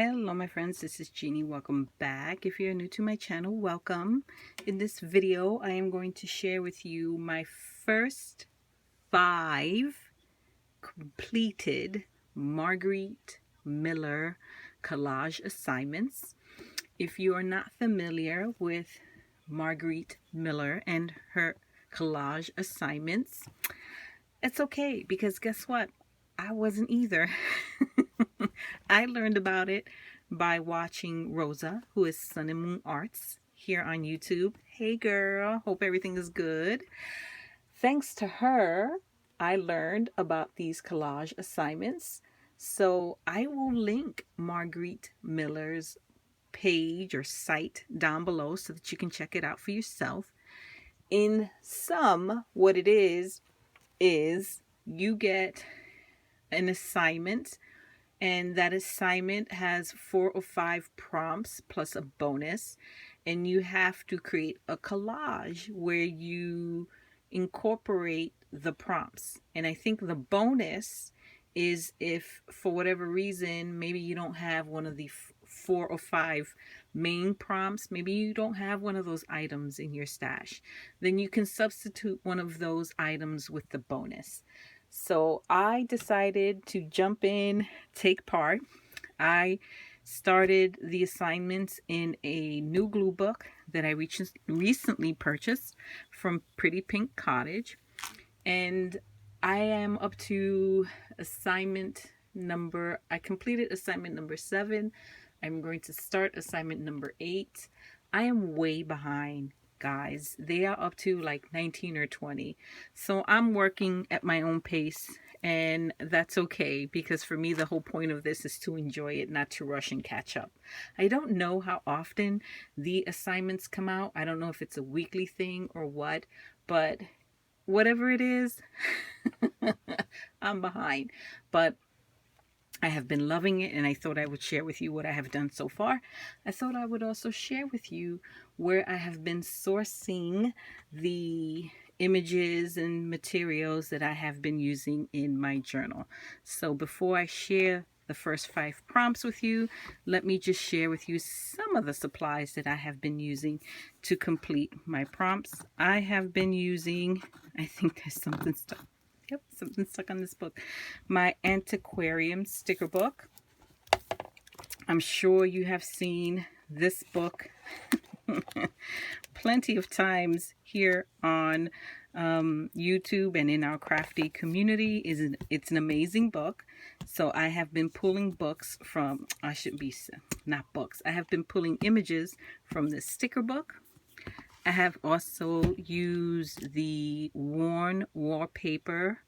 Hello my friends, this is Jeannie. Welcome back. If you're new to my channel, welcome. In this video, I am going to share with you my first 5 completed Margarete Miller collage assignments. If you are not familiar with Margarete Miller and her collage assignments, it's okay, because guess what? I wasn't either. I learned about it by watching Rosa, who is Sun and Moon Arts, here on YouTube. Hey girl, hope everything is good. Thanks to her, I learned about these collage assignments. So I will link Margarete Miller's page or site down below so that you can check it out for yourself. In sum, what it is you get an assignment, and that assignment has 4 or 5 prompts plus a bonus, and you have to create a collage where you incorporate the prompts. And I think the bonus is if for whatever reason maybe you don't have one of the 4 or 5 main prompts, maybe you don't have one of those items in your stash, then you can substitute one of those items with the bonus. So I decided to jump in, take part. I started the assignments in a new glue book that I recently purchased from Pretty Pink Cottage. And I am up to I completed assignment number 7. I'm going to start assignment number 8. I am way behind, guys. They are up to like 19 or 20. So I'm working at my own pace, and that's okay, because for me the whole point of this is to enjoy it, not to rush and catch up. I don't know how often the assignments come out. I don't know if it's a weekly thing or what, but whatever it is, I'm behind. But I have been loving it, and I thought I would share with you what I have done so far. I thought I would also share with you where I have been sourcing the images and materials that I have been using in my journal. So before I share the first 5 prompts with you, let me just share with you some of the supplies that I have been using to complete my prompts. I have been using, I think there's something stuck. Yep, something stuck on this book. My antiquarium sticker book. I'm sure you have seen this book plenty of times here on YouTube and in our crafty community. It's an amazing book. So I have been pulling books from, I have been pulling images from this sticker book. I have also used the Worn Wallpaper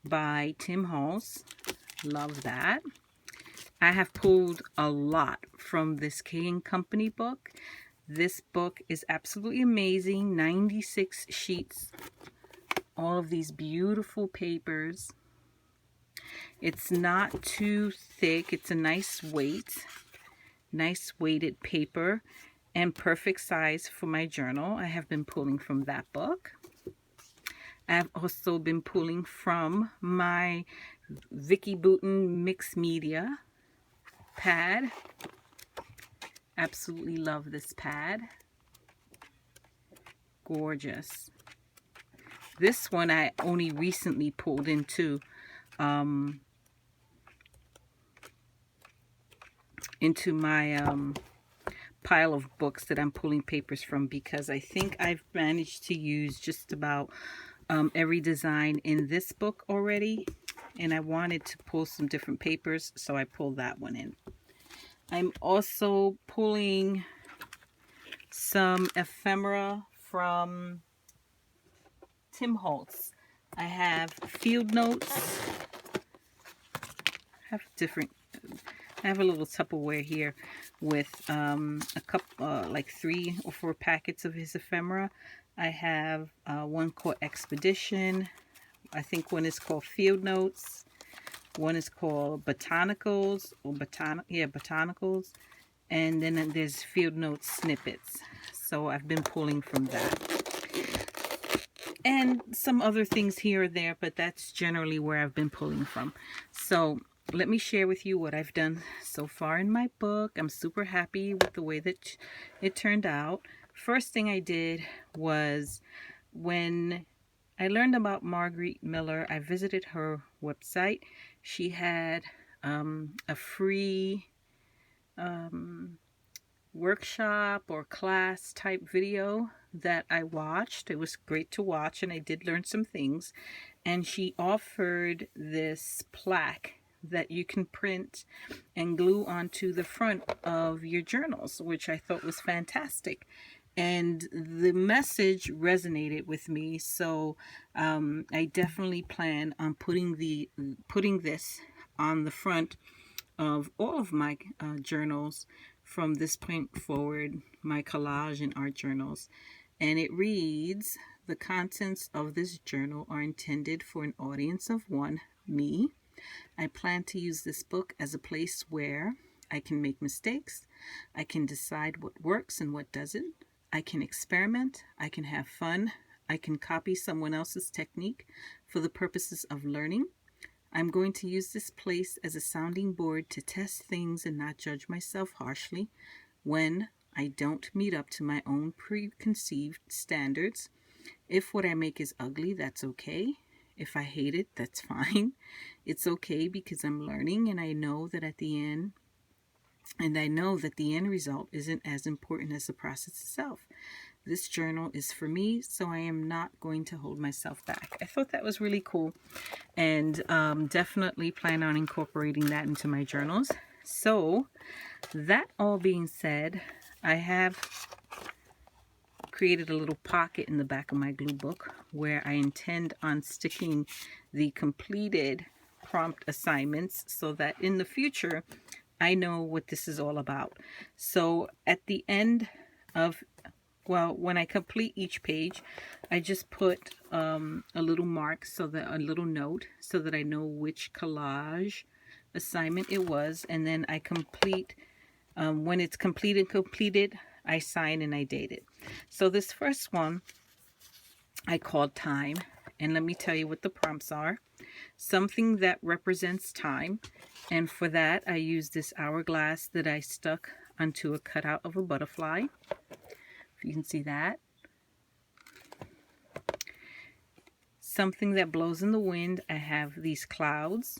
by Tim Holtz. Love that. I have pulled a lot from this K & Company book. This book is absolutely amazing. 96 sheets. All of these beautiful papers. It's not too thick. It's a nice weight. Nice weighted paper. And perfect size for my journal. I have been pulling from that book. I have also been pulling from my Vicky Bouton Mixed Media pad. Absolutely love this pad. Gorgeous. This one I only recently pulled into my pile of books that I'm pulling papers from, because I think I've managed to use just about every design in this book already, and I wanted to pull some different papers, so I pulled that one in. I'm also pulling some ephemera from Tim Holtz. I have field notes. I have a little Tupperware here with a couple, like 3 or 4 packets of his ephemera. I have one called Expedition. I think one is called Field Notes. One is called Botanicals, or Botanicals. And then there's Field Notes Snippets. So I've been pulling from that. And some other things here or there, but that's generally where I've been pulling from. So let me share with you what I've done so far in my book. I'm super happy with the way that it turned out. First thing I did was, when I learned about Margarete Miller, I visited her website. She had a free workshop or class type video that I watched. It was great to watch, and I did learn some things. And she offered this plaque that you can print and glue onto the front of your journals, which I thought was fantastic. And the message resonated with me, so I definitely plan on putting this on the front of all of my journals from this point forward, my collage and art journals. And it reads, "The contents of this journal are intended for an audience of one, me. I plan to use this book as a place where I can make mistakes. I can decide what works and what doesn't. I can experiment. I can have fun. I can copy someone else's technique for the purposes of learning. I'm going to use this place as a sounding board to test things and not judge myself harshly when I don't meet up to my own preconceived standards. If what I make is ugly, that's okay. If I hate it, that's fine. It's okay because I'm learning, and I know that the end result isn't as important as the process itself. This journal is for me, so I am not going to hold myself back." I thought that was really cool, and definitely plan on incorporating that into my journals. So that all being said, I have created a little pocket in the back of my glue book where I intend on sticking the completed prompt assignments so that in the future I know what this is all about. So at the end of, when I complete each page, I just put a little mark, a little note, so that I know which collage assignment it was, and then I complete, when it's completed, I sign and I date it. So this first one I called time, and let me tell you what the prompts are. Something that represents time, and for that I used this hourglass that I stuck onto a cutout of a butterfly. If you can see that. Something that blows in the wind, I have these clouds.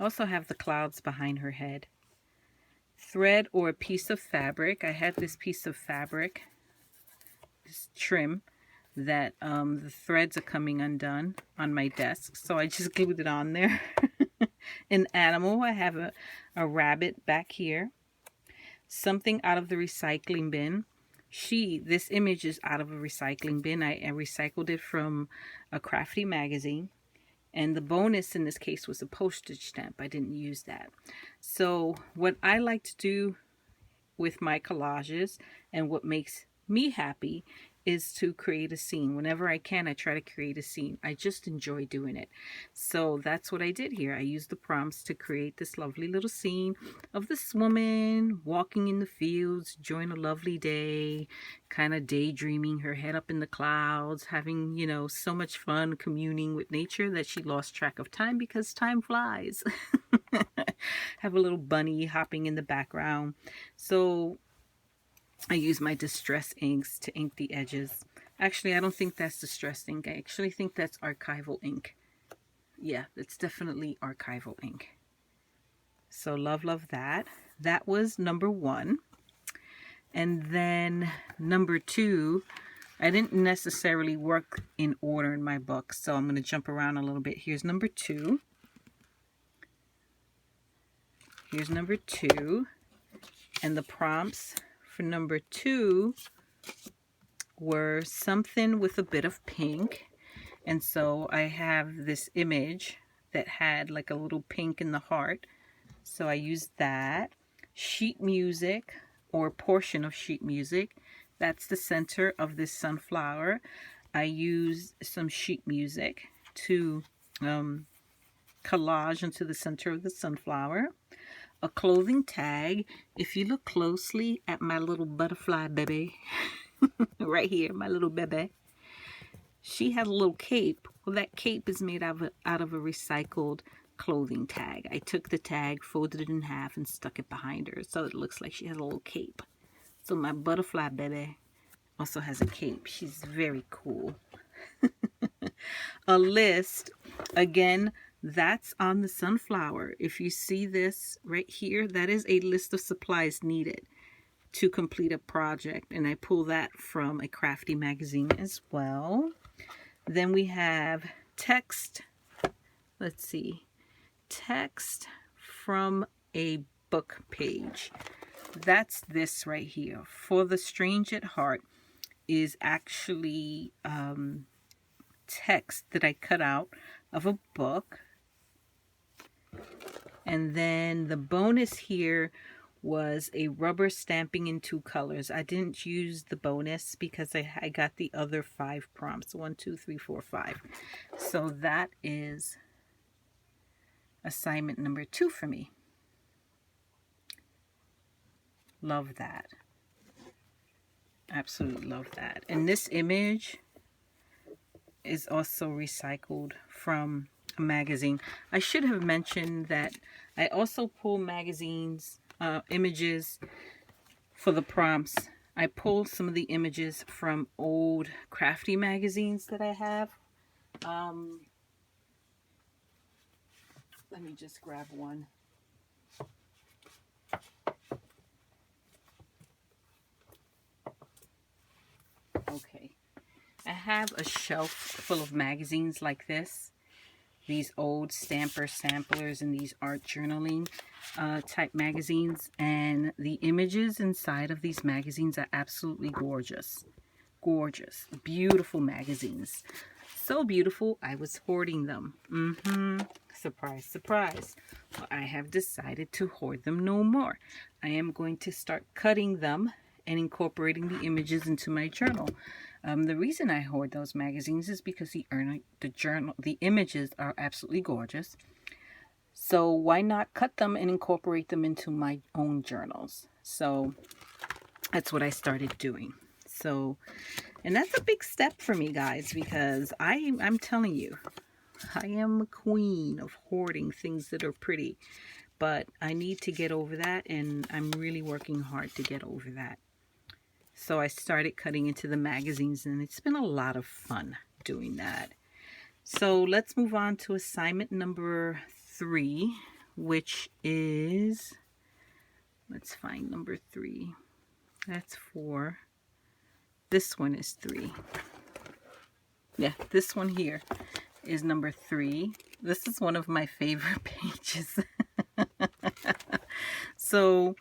I also have the clouds behind her head. Thread or a piece of fabric. I had this piece of fabric, this trim, that the threads are coming undone on my desk, so I just glued it on there. An animal, I have a rabbit back here. Something out of the recycling bin. This image is out of a recycling bin. I recycled it from a crafty magazine. And the bonus in this case was a postage stamp. I didn't use that. So what I like to do with my collages, and what makes me happy, is to create a scene. Whenever I can, I try to create a scene. I just enjoy doing it. So that's what I did here. I used the prompts to create this lovely little scene of this woman walking in the fields, enjoying a lovely day, kind of daydreaming, her head up in the clouds, having, so much fun communing with nature that she lost track of time because time flies. Have a little bunny hopping in the background. So I use my distress inks to ink the edges. Actually, I don't think that's distress ink. I actually think that's archival ink. Yeah, it's definitely archival ink. So love that. That was number 1. And then number 2, I didn't necessarily work in order in my book, so I'm going to jump around a little bit. Here's number 2. Here's number 2. And the prompts for number 2 were something with a bit of pink. And so I have this image that had like a little pink in the heart. So I used that. Sheet music, or portion of sheet music. That's the center of this sunflower. I used some sheet music to collage into the center of the sunflower. A clothing tag. If you look closely at my little butterfly baby, right here, my little baby, she has a little cape. Well, that cape is made out of a recycled clothing tag. I took the tag, folded it in half, and stuck it behind her so it looks like she has a little cape. So my butterfly baby also has a cape. She's very cool. A list, again, that's on the sunflower. If you see this right here, that is a list of supplies needed to complete a project, and I pull that from a crafty magazine as well. Then we have text. Let's see, text from a book page. That's this right here. For the Strange at Heart is actually text that I cut out of a book. And then the bonus here was a rubber stamping in 2 colors. I didn't use the bonus because I got the other 5 prompts. 1, 2, 3, 4, 5. So that is assignment number 2 for me. Love that. Absolutely love that. And this image is also recycled from a magazine. I should have mentioned that I also pull magazines, images for the prompts. I pull some of the images from old crafty magazines that I have. Let me just grab one. Okay. I have a shelf full of magazines like this. These old Stamper Samplers and these art journaling type magazines. And the images inside of these magazines are absolutely gorgeous. Gorgeous. Beautiful magazines. So beautiful, I was hoarding them. Surprise, surprise. Well, I have decided to hoard them no more. I am going to start cutting them and incorporating the images into my journal. The reason I hoard those magazines is because the images are absolutely gorgeous. So why not cut them and incorporate them into my own journals? So that's what I started doing. So, and that's a big step for me, guys, because I'm telling you, I am a queen of hoarding things that are pretty, but I need to get over that, and I'm really working hard to get over that. So I started cutting into the magazines, and it's been a lot of fun doing that. So let's move on to assignment number 3, which is, let's find number 3. That's 4. This one is 3. Yeah, this one here is number 3. This is one of my favorite pages. So,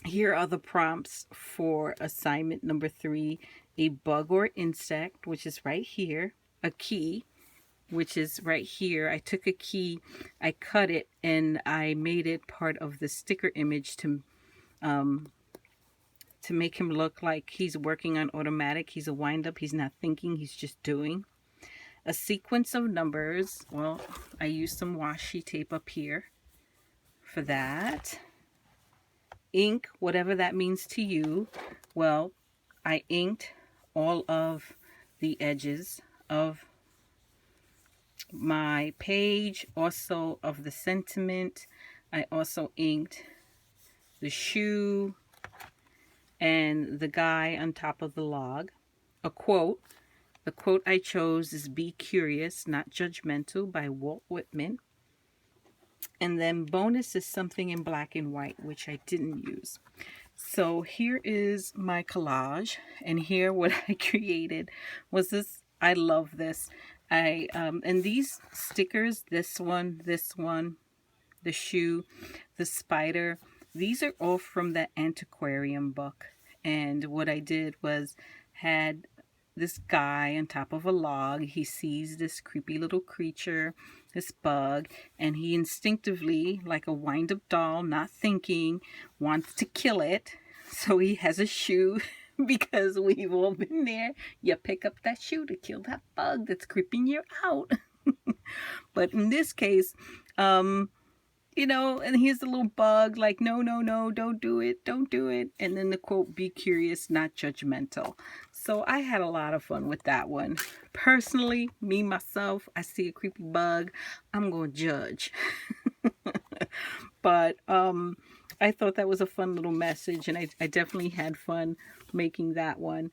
here are the prompts for assignment number 3. A bug or insect, which is right here. A key, which is right here. I took a key, I cut it, and I made it part of the sticker image to make him look like he's working on automatic. He's a wind-up. He's not thinking. He's just doing. A sequence of numbers. Well, I used some washi tape up here for that. Ink, whatever that means to you. Well, I inked all of the edges of my page, also of the sentiment. I also inked the shoe and the guy on top of the log. A quote. The quote I chose is "Be Curious, Not Judgmental" by Walt Whitman. And then bonus is something in black and white, which I didn't use. So here is my collage, and here what I created was this. I love this. And these stickers, this one, the shoe, the spider, these are all from the antiquarium book. And what I did was had this guy on top of a log. He sees this creepy little creature, this bug, and he instinctively, like a wind-up doll, not thinking, wants to kill it. So he has a shoe, because we've all been there. You pick up that shoe to kill that bug that's creeping you out. But in this case, you know, and here's a little bug like, no, don't do it. And then the quote, "Be curious, not judgmental." So I had a lot of fun with that one. Personally, me, myself, I see a creepy bug, I'm going to judge. But I thought that was a fun little message, and I definitely had fun making that one.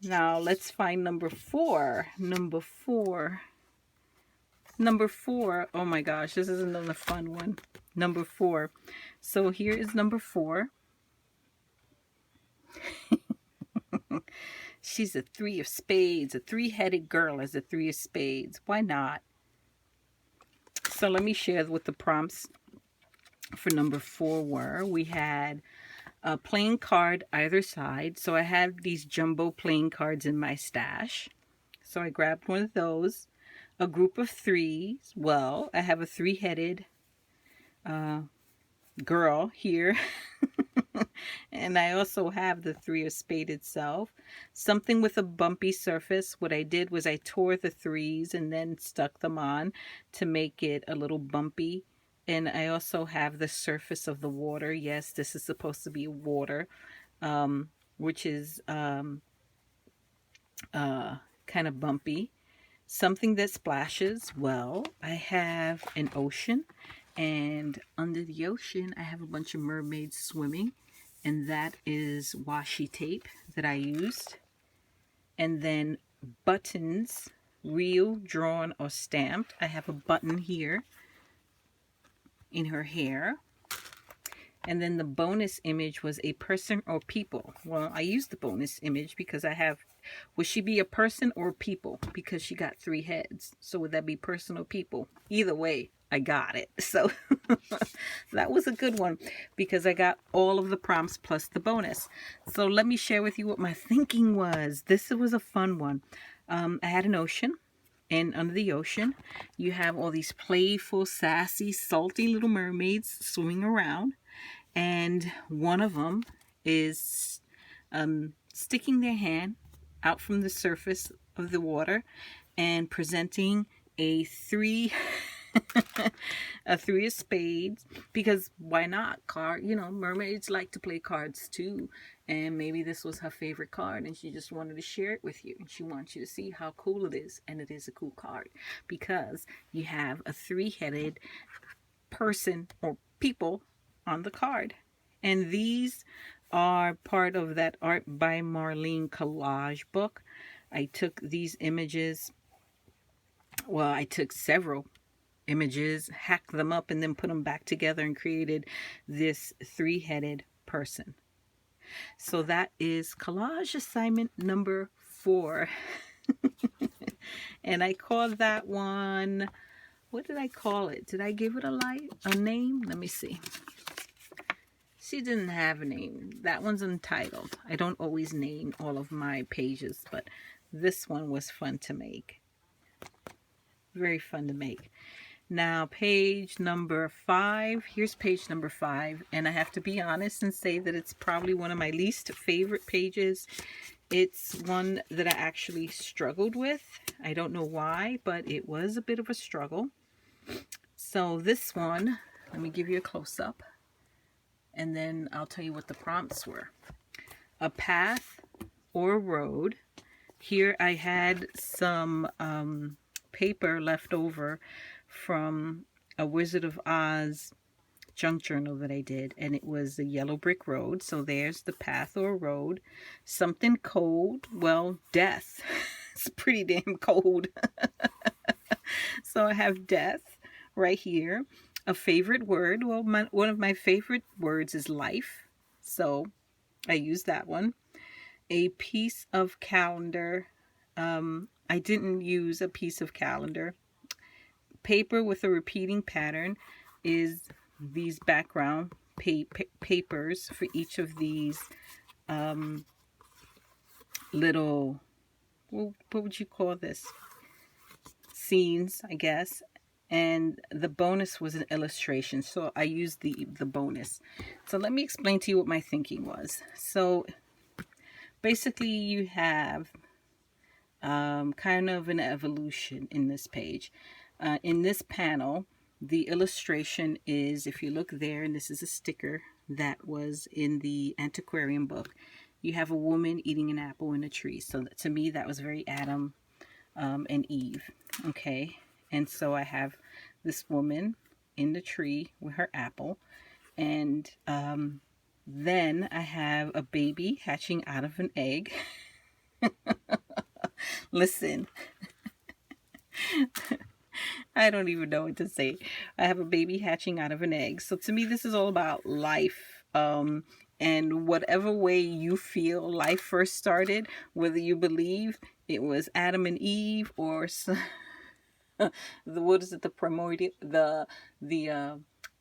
Now let's find number 4. Number 4. Number 4. Oh my gosh, this is another fun one. Number 4. So here is number 4. She's a 3 of spades. A 3-headed girl is a 3 of spades. Why not? So let me share what the prompts for number 4 were. We had a playing card either side. So I had these jumbo playing cards in my stash. So I grabbed one of those. A group of 3s. Well, I have a 3-headed girl here. And I also have the 3 of spade itself. Something with a bumpy surface. What I did was I tore the 3s and then stuck them on to make it a little bumpy. And I also have the surface of the water. Yes, this is supposed to be water, which is kind of bumpy. Something that splashes. Well, I have an ocean, and under the ocean I have a bunch of mermaids swimming, and that is washi tape that I used. And then buttons, real, drawn, or stamped. I have a button here in her hair. And then the bonus image was a person or people. Well, I used the bonus image because I have, would she be a person or people? Because she got 3 heads. So would that be person or people? Either way, I got it. So that was a good one because I got all of the prompts plus the bonus. So let me share with you what my thinking was. This was a fun one. I had an ocean. And under the ocean, you have all these playful, sassy, salty little mermaids swimming around. And one of them is sticking their hand out from the surface of the water and presenting a 3 a 3 of spades, because why not? Card, you know, mermaids like to play cards too, and maybe this was her favorite card and she just wanted to share it with you, and she wants you to see how cool it is. And it is a cool card because you have a 3-headed person or people on the card. And these are part of that Art by Marlene collage book. I took these images, well, I took several images, hacked them up, and then put them back together and created this 3-headed person. So that is collage assignment number 4. And I called that one, what did I call it? Did I give it a name? Let me see. She didn't have a name. That one's Untitled. I don't always name all of my pages, but this one was fun to make. Very fun to make. Now, page number 5. Here's page number 5. And I have to be honest and say that it's probably one of my least favorite pages. It's one that I actually struggled with. I don't know why, but it was a bit of a struggle. So this one, let me give you a close-up. And then I'll tell you what the prompts were. A path or road. Here I had some paper left over from a Wizard of Oz junk journal that I did, and it was a yellow brick road. So there's the path or road. Something cold. Well, death. It's pretty damn cold. So I have death right here. A favorite word. Well, one of my favorite words is life. So I use that one. A piece of calendar. I didn't use a piece of calendar. Paper with a repeating pattern is these background papers for each of these little, well, what would you call this? Scenes, I guess. And the bonus was an illustration, so I used the bonus. So let me explain to you what my thinking was. So basically you have kind of an evolution in this page. In this panel, the illustration is, if you look there, and this is a sticker that was in the antiquarian book, you have a woman eating an apple in a tree. So to me, that was very Adam and Eve. Okay. And so I have this woman in the tree with her apple. And then I have a baby hatching out of an egg. Listen, I don't even know what to say. I have a baby hatching out of an egg. So to me, this is all about life. And whatever way you feel life first started, whether you believe it was Adam and Eve or what is it, the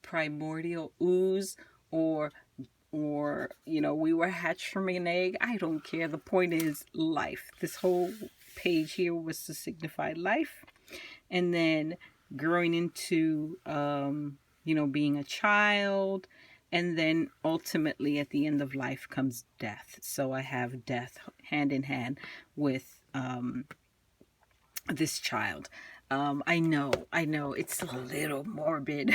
primordial ooze, or you know, we were hatched from an egg. I don't care. The point is life. This whole page here was to signify life, and then growing into you know, being a child, and then ultimately at the end of life comes death. So I have death hand in hand with this child. I know it's a little morbid.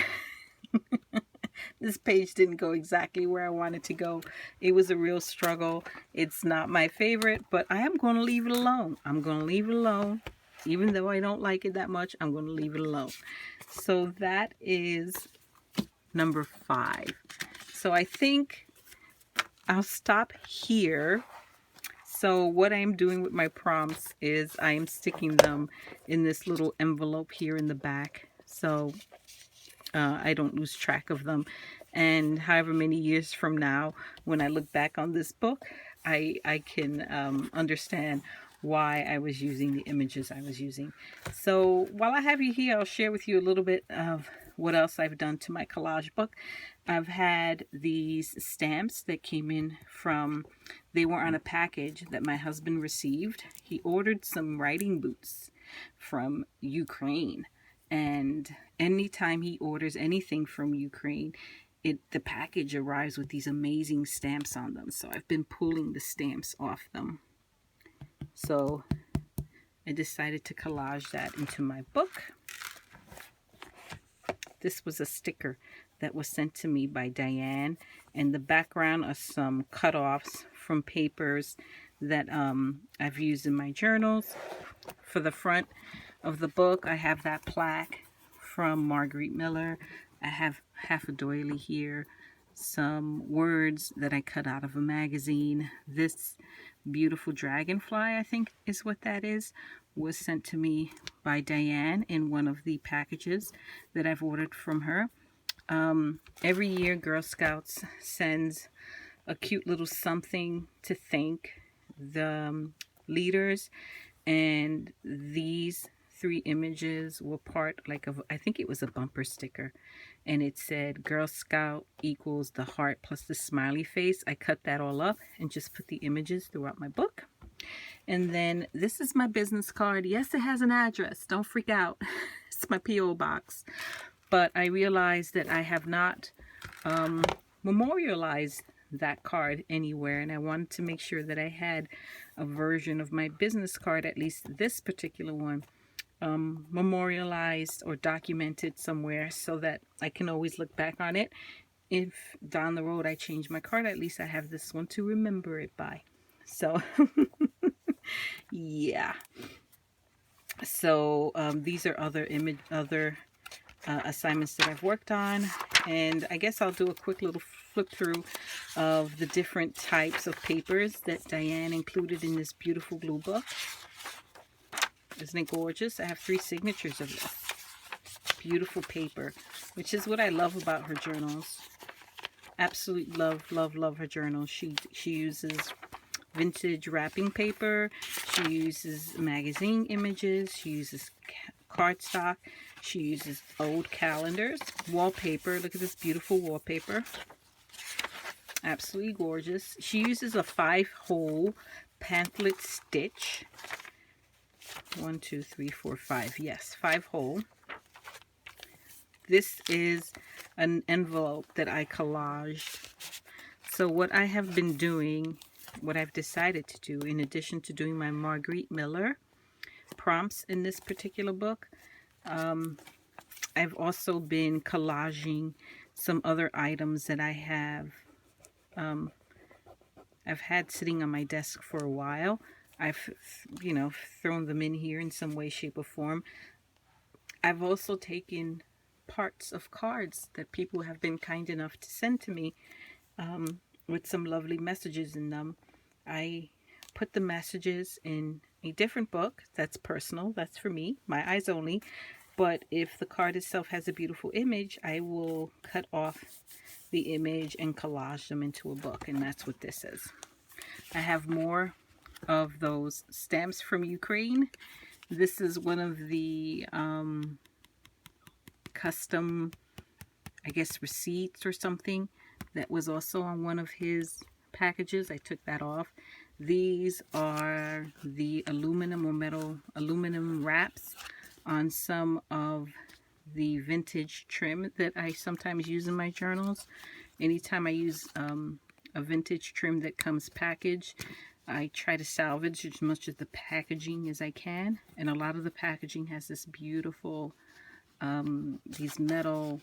This page didn't go exactly where I wanted to go. It was a real struggle. It's not my favorite, but I am going to leave it alone. I'm going to leave it alone. Even though I don't like it that much, I'm going to leave it alone. So that is number 5. So I think I'll stop here. So what I'm doing with my prompts is I am sticking them in this little envelope here in the back, so I don't lose track of them. And however many years from now, when I look back on this book, I can understand why I was using the images I was using. So while I have you here, I'll share with you a little bit of what else I've done to my collage book. I've had these stamps that came in from, they were on a package that my husband received. He ordered some writing boots from Ukraine. And anytime he orders anything from Ukraine, the package arrives with these amazing stamps on them. So I've been pulling the stamps off them. So I decided to collage that into my book. This was a sticker that was sent to me by Diane, and the background are some cut-offs from papers that I've used in my journals. For the front of the book, I have that plaque from Margarete Miller. I have half a doily here, some words that I cut out of a magazine. This beautiful dragonfly, I think is what that is, was sent to me by Diane in one of the packages that I've ordered from her. Every year Girl Scouts sends a cute little something to thank the leaders, and these 3 images were part of, I think it was a bumper sticker, and it said Girl Scout equals the heart plus the smiley face. I cut that all up and just put the images throughout my book. And then this is my business card. Yes, it has an address. Don't freak out. It's my P.O. box. But I realized that I have not memorialized that card anywhere, and I wanted to make sure that I had a version of my business card, at least this particular one, memorialized or documented somewhere, so that I can always look back on it. If down the road I change my card, at least I have this one to remember it by. So yeah. So these are other assignments that I've worked on, and I guess I'll do a quick little flip through of the different types of papers that Diane included in this beautiful blue book. Isn't it gorgeous? I have 3 signatures of this beautiful paper, which is what I love about her journals. Absolutely love her journals. She uses vintage wrapping paper. She uses magazine images. She uses cardstock. She uses old calendars, wallpaper. Look at this beautiful wallpaper. Absolutely gorgeous. She uses a 5-hole pamphlet stitch. 1, 2, 3, 4, 5. Yes, 5-hole. This is an envelope that I collaged. So what I have been doing, what I've decided to do, in addition to doing my Margarete Miller prompts in this particular book, I've also been collaging some other items that I have I've had sitting on my desk for a while. I've, you know, thrown them in here in some way, shape, or form. I've also taken parts of cards that people have been kind enough to send to me with some lovely messages in them. I put the messages in a different book that's personal, that's for me, my eyes only. But if the card itself has a beautiful image, I will cut off the image and collage them into a book, and that's what this is. I have more of those stamps from Ukraine. This is one of the custom, I guess, receipts or something that was also on one of his packages. I took that off. These are the aluminum or metal aluminum wraps on some of the vintage trim that I sometimes use in my journals. Anytime I use a vintage trim that comes packaged, I try to salvage as much of the packaging as I can. And a lot of the packaging has this beautiful, these metal,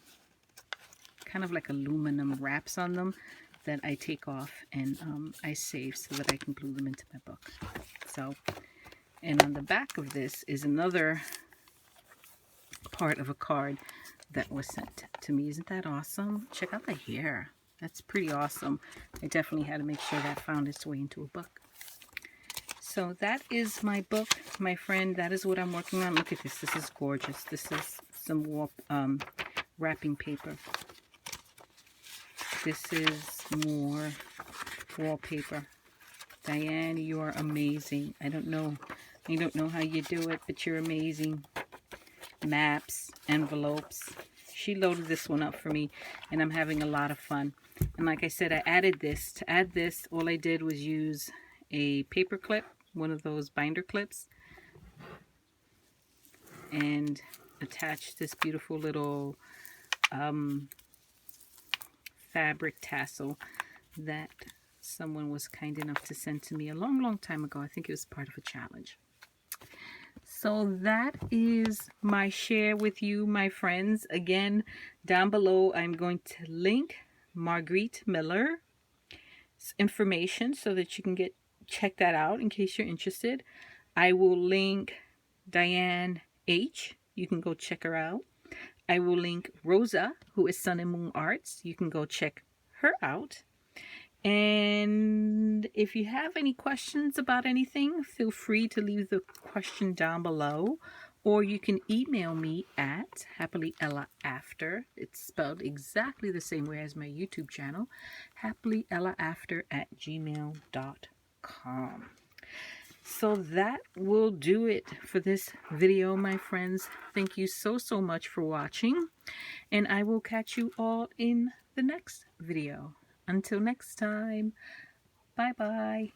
kind of like aluminum wraps on them that I take off and I save so that I can glue them into my book. So, and on the back of this is another part of a card that was sent to me. Isn't that awesome? Check out the hair. That's pretty awesome. I definitely had to make sure that found its way into a book. So that is my book, my friend. That is what I'm working on. Look at this. This is gorgeous. This is some wrapping paper. This is more wallpaper. Diane, you are amazing. I don't know how you do it, but you're amazing. Maps, envelopes. She loaded this one up for me, and I'm having a lot of fun. And like I said, I added this. To add this, all I did was use a paper clip, one of those binder clips, and attach this beautiful little fabric tassel that someone was kind enough to send to me a long time ago. I think it was part of a challenge. So that is my share with you, my friends. Again, down below I'm going to link Margarete Miller's information so that you can check that out in case you're interested. I will link Diane H. You can go check her out. I will link Rosa, who is Sun and Moon Arts. You can go check her out. And if you have any questions about anything, feel free to leave the question down below. Or you can email me at happilyellaafter. It's spelled exactly the same way as my YouTube channel. happilyellaafter@gmail.com. So that will do it for this video, my friends. Thank you so much for watching, and I will catch you all in the next video. Until next time, bye-bye.